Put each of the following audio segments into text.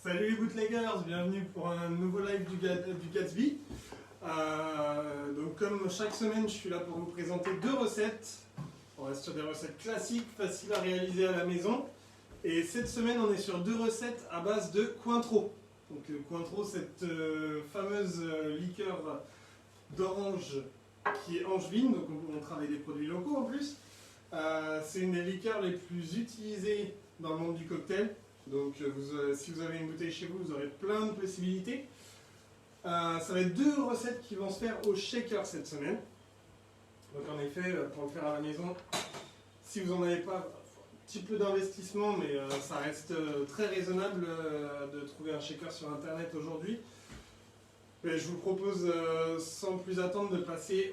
Salut les bootleggers, bienvenue pour un nouveau live du Gatsby. Donc comme chaque semaine, je suis là pour vous présenter deux recettes. On reste sur des recettes classiques, faciles à réaliser à la maison. Et cette semaine, on est sur deux recettes à base de Cointreau. Donc Cointreau, cette fameuse liqueur d'orange qui est angevine, donc on travaille des produits locaux en plus. C'est une des liqueurs les plus utilisées dans le monde du cocktail. Donc si vous avez une bouteille chez vous, vous aurez plein de possibilités. Ça va être deux recettes qui vont se faire au shaker cette semaine. Donc en effet, pour le faire à la maison, si vous n'en avez pas, un petit peu d'investissement, mais ça reste très raisonnable de trouver un shaker sur internet aujourd'hui. Mais je vous propose sans plus attendre de passer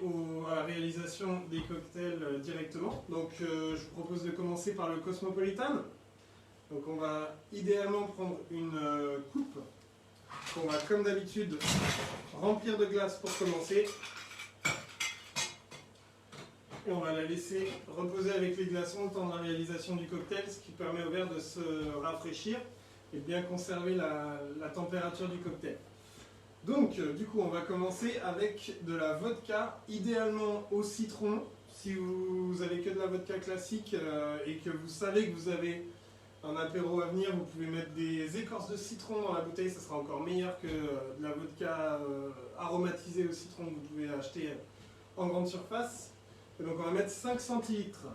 à la réalisation des cocktails directement. Donc je vous propose de commencer par le Cosmopolitan. Donc on va idéalement prendre une coupe qu'on va comme d'habitude remplir de glace pour commencer. Et on va la laisser reposer avec les glaçons le temps de la réalisation du cocktail, ce qui permet au verre de se rafraîchir et de bien conserver la température du cocktail. Donc du coup on va commencer avec de la vodka, idéalement au citron. Si vous avez que de la vodka classique et que vous savez que vous avez un apéro à venir, vous pouvez mettre des écorces de citron dans la bouteille, ça sera encore meilleur que de la vodka aromatisée au citron que vous pouvez acheter en grande surface. Et donc on va mettre 5 centilitres.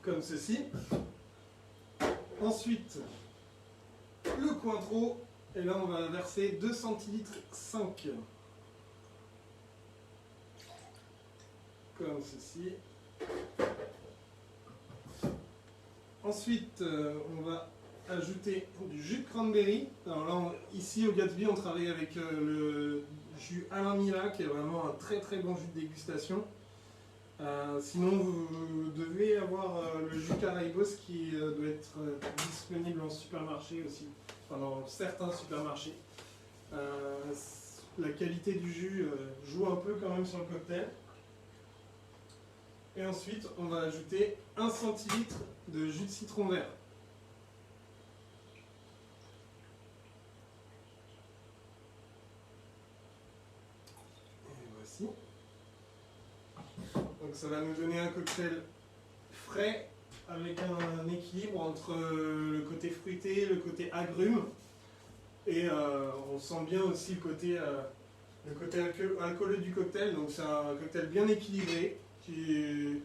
Comme ceci. Ensuite, le Cointreau, et là on va verser 2 centilitres 5. Comme ceci. Ensuite, on va ajouter du jus de cranberry. Alors là, ici au Gatsby, on travaille avec le jus Alain Mila, qui est vraiment un très très bon jus de dégustation. Sinon, vous devez avoir le jus Caraïbos qui doit être disponible en supermarché aussi, enfin dans certains supermarchés. La qualité du jus joue un peu quand même sur le cocktail. Et ensuite, on va ajouter 1 centilitre de jus de citron vert. Et voici. Donc ça va nous donner un cocktail frais avec un équilibre entre le côté fruité, le côté agrume. Et on sent bien aussi le côté alcooleux du cocktail. Donc c'est un cocktail bien équilibré, qui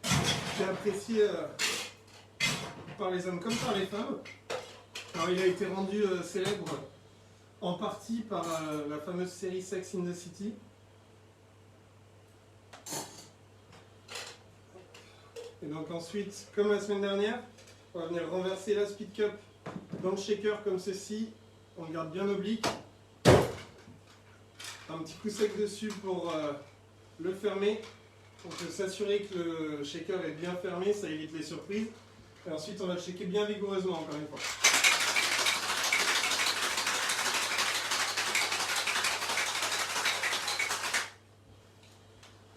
est apprécié par les hommes comme par les femmes. Alors il a été rendu célèbre en partie par la fameuse série Sex and the City. Et donc ensuite, comme la semaine dernière, on va venir renverser la speed cup dans le shaker comme ceci. On le garde bien oblique. Un petit coup sec dessus pour le fermer. On peut s'assurer que le shaker est bien fermé, ça évite les surprises. Et ensuite, on va le shaker bien vigoureusement, encore une fois.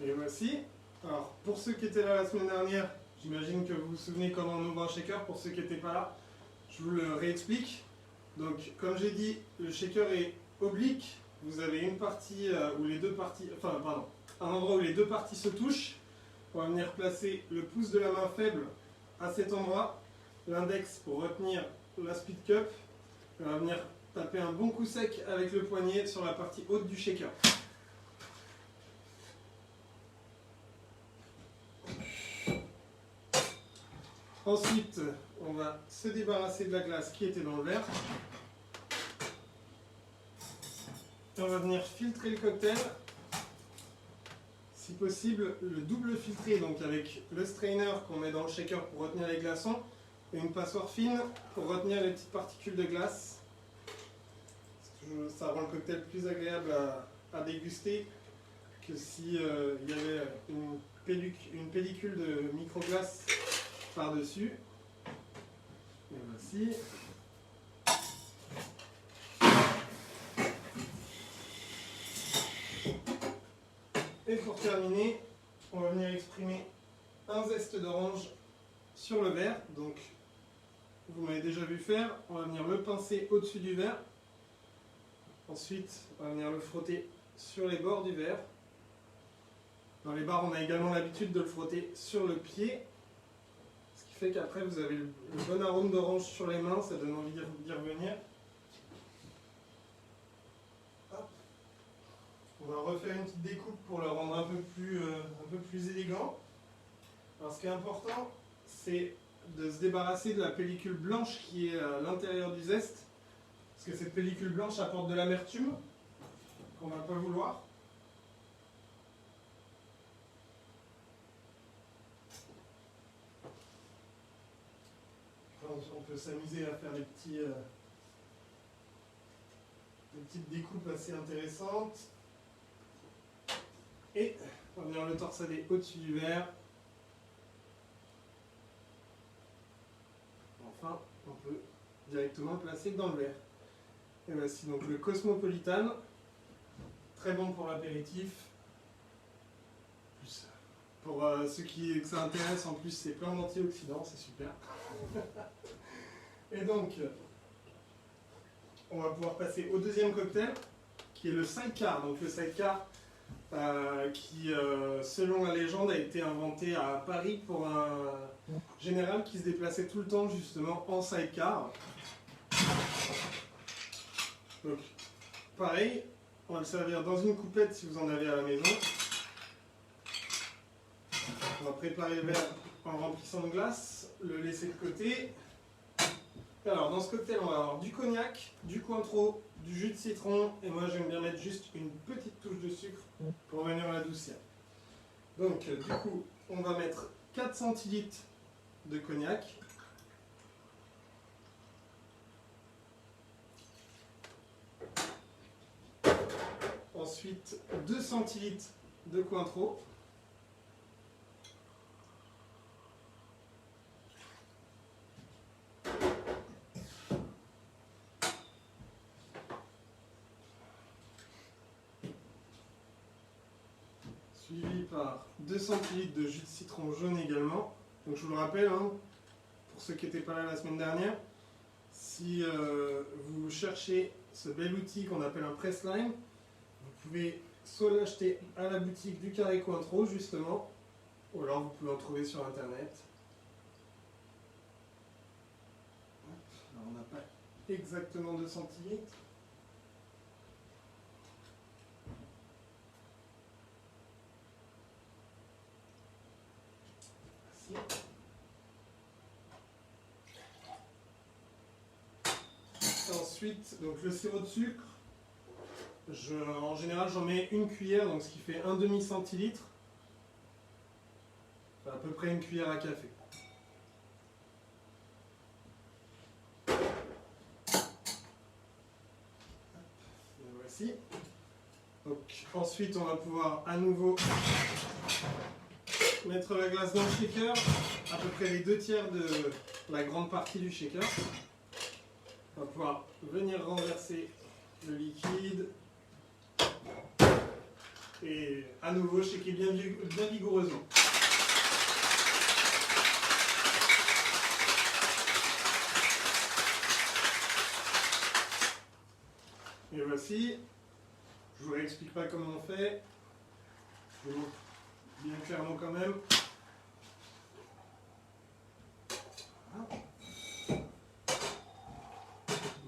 Et voici. Alors, pour ceux qui étaient là la semaine dernière, j'imagine que vous vous souvenez comment on ouvre un shaker. Pour ceux qui n'étaient pas là, je vous le réexplique. Donc, comme j'ai dit, le shaker est oblique. Vous avez une partie où les deux parties... Enfin, pardon. Un endroit où les deux parties se touchent. On va venir placer le pouce de la main faible à cet endroit, l'index pour retenir la speed cup. On va venir taper un bon coup sec avec le poignet sur la partie haute du shaker. Ensuite, on va se débarrasser de la glace qui était dans le verre. Et on va venir filtrer le cocktail. Si possible, le double filtré, donc avec le strainer qu'on met dans le shaker pour retenir les glaçons et une passoire fine pour retenir les petites particules de glace. Ça rend le cocktail plus agréable à déguster que s'il y avait une pellicule de microglace par-dessus. Et voici. Et pour terminer, on va venir exprimer un zeste d'orange sur le verre. Donc, vous m'avez déjà vu faire. On va venir le pincer au-dessus du verre. Ensuite, on va venir le frotter sur les bords du verre. Dans les bars, on a également l'habitude de le frotter sur le pied. Ce qui fait qu'après, vous avez le bon arôme d'orange sur les mains. Ça donne envie d'y revenir. Hop. On va refaire une petite découpe pour le rendre un peu plus élégant. Alors, ce qui est important, c'est de se débarrasser de la pellicule blanche qui est à l'intérieur du zeste. Parce que cette pellicule blanche apporte de l'amertume qu'on ne va pas vouloir. On peut s'amuser à faire des petites découpes assez intéressantes. Et on va venir le torsader au-dessus du verre. Enfin, on peut directement le placer dans le verre. Et voici donc le Cosmopolitan, très bon pour l'apéritif. Pour ceux que ça intéresse, en plus c'est plein d'antioxydants, c'est super. Et donc, on va pouvoir passer au deuxième cocktail, qui est le sidecar. Donc le sidecar, qui, selon la légende, a été inventé à Paris pour un général qui se déplaçait tout le temps justement en sidecar. Donc, pareil, on va le servir dans une coupette si vous en avez à la maison. On va préparer le verre en le remplissant de glace, le laisser de côté. Alors, dans ce cocktail, on va avoir du cognac, du Cointreau, du jus de citron, et moi j'aime bien mettre juste une petite touche de sucre pour venir l'adoucir. Donc, du coup, on va mettre 4 centilitres de cognac. Ensuite, 2 centilitres de Cointreau. Suivi par 2 centilitres de jus de citron jaune également. Donc je vous le rappelle, hein, pour ceux qui n'étaient pas là la semaine dernière, si vous cherchez ce bel outil qu'on appelle un press lime, vous pouvez soit l'acheter à la boutique du Carré Cointreau justement, ou alors vous pouvez en trouver sur internet. Alors on n'a pas exactement 2 centilitres. Ensuite, donc le sirop de sucre, en général j'en mets une cuillère, donc ce qui fait un demi centilitre, enfin, à peu près une cuillère à café. Et voici. Donc, ensuite on va pouvoir à nouveau mettre la glace dans le shaker, à peu près les 2/3 de la grande partie du shaker. On va pouvoir venir renverser le liquide et à nouveau shaker bien vigoureusement. Et voici, je ne vous réexplique pas comment on fait, je vous montre bien clairement quand même.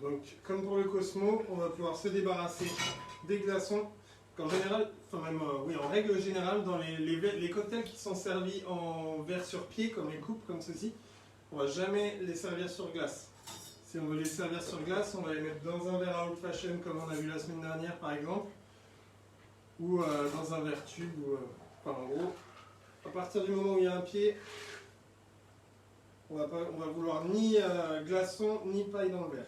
Donc, comme pour le Cosmo, on va pouvoir se débarrasser des glaçons. En général, enfin même, oui, en règle générale, dans les cocktails qui sont servis en verre sur pied, comme les coupes, comme ceci, on ne va jamais les servir sur glace. Si on veut les servir sur glace, on va les mettre dans un verre à old fashion, comme on a vu la semaine dernière par exemple, ou dans un verre tube, enfin en gros, à partir du moment où il y a un pied, on va vouloir ni glaçon, ni paille dans le verre.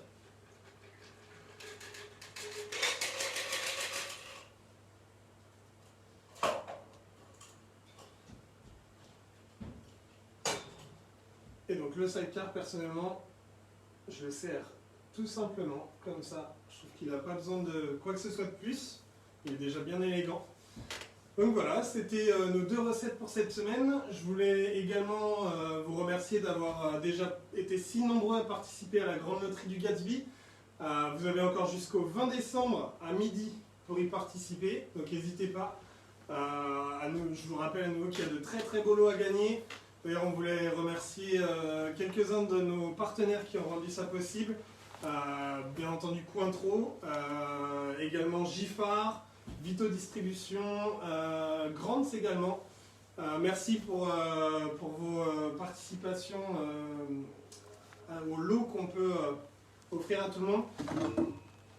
Et donc le sidecar, personnellement, je le sers tout simplement comme ça. Je trouve qu'il n'a pas besoin de quoi que ce soit de plus. Il est déjà bien élégant. Donc voilà, c'était nos 2 recettes pour cette semaine. Je voulais également vous remercier d'avoir déjà été si nombreux à participer à la Grande Loterie du Gatsby. Vous avez encore jusqu'au 20 décembre à midi pour y participer, donc n'hésitez pas. Je vous rappelle à nouveau qu'il y a de très très beaux lots à gagner. D'ailleurs, on voulait remercier quelques-uns de nos partenaires qui ont rendu ça possible. Bien entendu Cointreau, également Giffard, Vito Distribution, Grants également. Merci pour vos participations au lot qu'on peut offrir à tout le monde.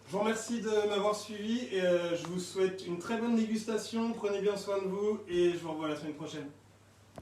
Je vous remercie de m'avoir suivi et je vous souhaite une très bonne dégustation. Prenez bien soin de vous et je vous revois la semaine prochaine.